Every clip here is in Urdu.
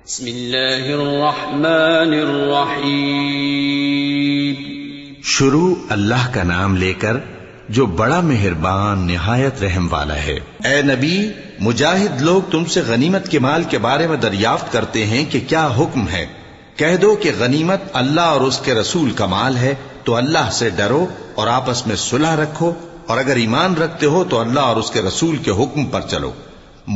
بسم اللہ الرحمن الرحیم۔ شروع اللہ کا نام لے کر جو بڑا مہربان نہایت رحم والا ہے۔ اے نبی، مجاہد لوگ تم سے غنیمت کے مال کے بارے میں دریافت کرتے ہیں کہ کیا حکم ہے۔ کہہ دو کہ غنیمت اللہ اور اس کے رسول کا مال ہے، تو اللہ سے ڈرو اور آپس میں صلح رکھو، اور اگر ایمان رکھتے ہو تو اللہ اور اس کے رسول کے حکم پر چلو۔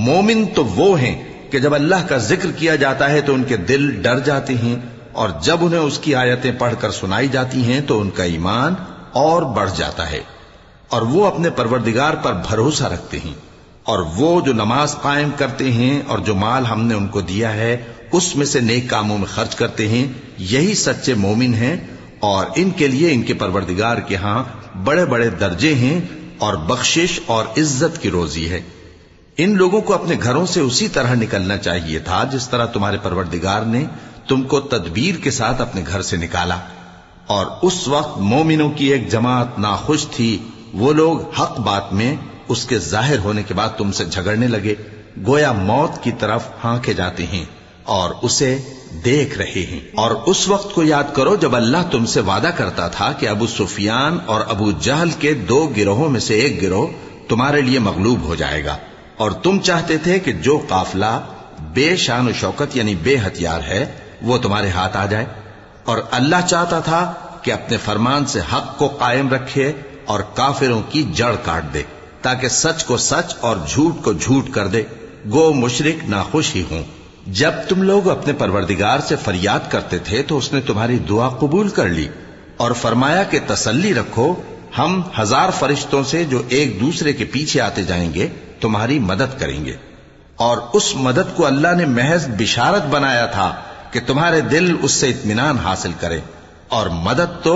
مومن تو وہ ہیں کہ جب اللہ کا ذکر کیا جاتا ہے تو ان کے دل ڈر جاتے ہیں، اور جب انہیں اس کی آیتیں پڑھ کر سنائی جاتی ہیں تو ان کا ایمان اور بڑھ جاتا ہے، اور وہ اپنے پروردگار پر بھروسہ رکھتے ہیں، اور وہ جو نماز قائم کرتے ہیں اور جو مال ہم نے ان کو دیا ہے اس میں سے نیک کاموں میں خرچ کرتے ہیں، یہی سچے مومن ہیں، اور ان کے لیے ان کے پروردگار کے ہاں بڑے بڑے درجے ہیں اور بخشش اور عزت کی روزی ہے۔ ان لوگوں کو اپنے گھروں سے اسی طرح نکلنا چاہیے تھا جس طرح تمہارے پروردگار نے تم کو تدبیر کے ساتھ اپنے گھر سے نکالا، اور اس وقت مومنوں کی ایک جماعت ناخوش تھی، وہ لوگ حق بات میں اس کے ظاہر ہونے کے بعد تم سے جھگڑنے لگے، گویا موت کی طرف ہانکے جاتے ہیں اور اسے دیکھ رہے ہیں۔ اور اس وقت کو یاد کرو جب اللہ تم سے وعدہ کرتا تھا کہ ابو سفیان اور ابو جہل کے دو گروہوں میں سے ایک گروہ تمہارے لیے مغلوب ہو جائے گا، اور تم چاہتے تھے کہ جو قافلہ بے شان و شوکت یعنی بے ہتھیار ہے وہ تمہارے ہاتھ آ جائے، اور اللہ چاہتا تھا کہ اپنے فرمان سے حق کو قائم رکھے اور کافروں کی جڑ کاٹ دے، تاکہ سچ کو سچ اور جھوٹ کو جھوٹ کر دے، گو مشرک ناخوش ہی ہوں۔ جب تم لوگ اپنے پروردگار سے فریاد کرتے تھے تو اس نے تمہاری دعا قبول کر لی، اور فرمایا کہ تسلی رکھو، ہم 1000 فرشتوں سے جو ایک دوسرے کے پیچھے آتے جائیں گے تمہاری مدد کریں گے۔ اور اس مدد کو اللہ نے محض بشارت بنایا تھا کہ تمہارے دل اس سے اطمینان حاصل کرے، اور مدد تو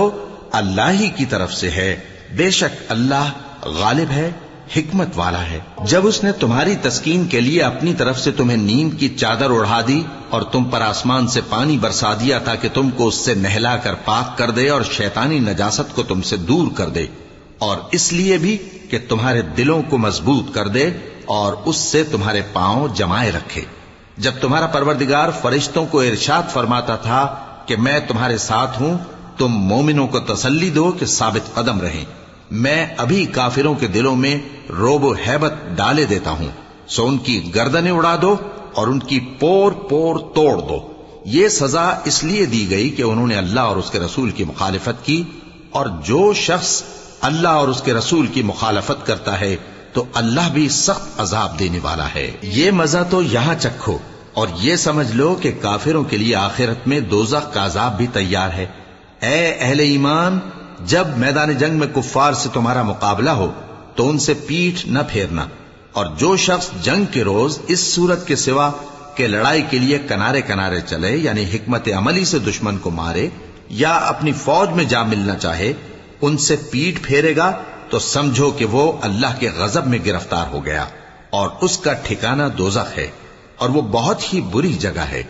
اللہ ہی کی طرف سے ہے، بے شک اللہ غالب ہے، حکمت والا ہے۔ جب اس نے تمہاری تسکین کے لیے اپنی طرف سے تمہیں نیم کی چادر اڑا دی اور تم پر آسمان سے پانی برسا دیا تاکہ تم کو اس سے نہلا کر پاک کر دے اور شیطانی نجاست کو تم سے دور کر دے، اور اس لیے بھی کہ تمہارے دلوں کو مضبوط کر دے اور اس سے تمہارے پاؤں جمائے رکھے۔ جب تمہارا پروردگار فرشتوں کو ارشاد فرماتا تھا کہ میں تمہارے ساتھ ہوں، تم مومنوں کو تسلی دو کہ ثابت قدم رہیں، میں ابھی کافروں کے دلوں میں رعب و ہیبت ڈالے دیتا ہوں، سو ان کی گردنیں اڑا دو اور ان کی پور پور توڑ دو۔ یہ سزا اس لیے دی گئی کہ انہوں نے اللہ اور اس کے رسول کی مخالفت کی، اور جو شخص اللہ اور اس کے رسول کی مخالفت کرتا ہے تو اللہ بھی سخت عذاب دینے والا ہے۔ یہ مزہ تو یہاں چکھو، اور یہ سمجھ لو کہ کافروں کے لیے آخرت میں دوزخ کا عذاب بھی تیار ہے۔ اے اہل ایمان، جب میدان جنگ میں کفار سے تمہارا مقابلہ ہو تو ان سے پیٹھ نہ پھیرنا، اور جو شخص جنگ کے روز اس صورت کے سوا کہ لڑائی کے لیے کنارے کنارے چلے یعنی حکمت عملی سے دشمن کو مارے یا اپنی فوج میں جا ملنا چاہے، ان سے پیٹھ پھیرے گا تو سمجھو کہ وہ اللہ کے غضب میں گرفتار ہو گیا، اور اس کا ٹھکانہ دوزخ ہے، اور وہ بہت ہی بری جگہ ہے۔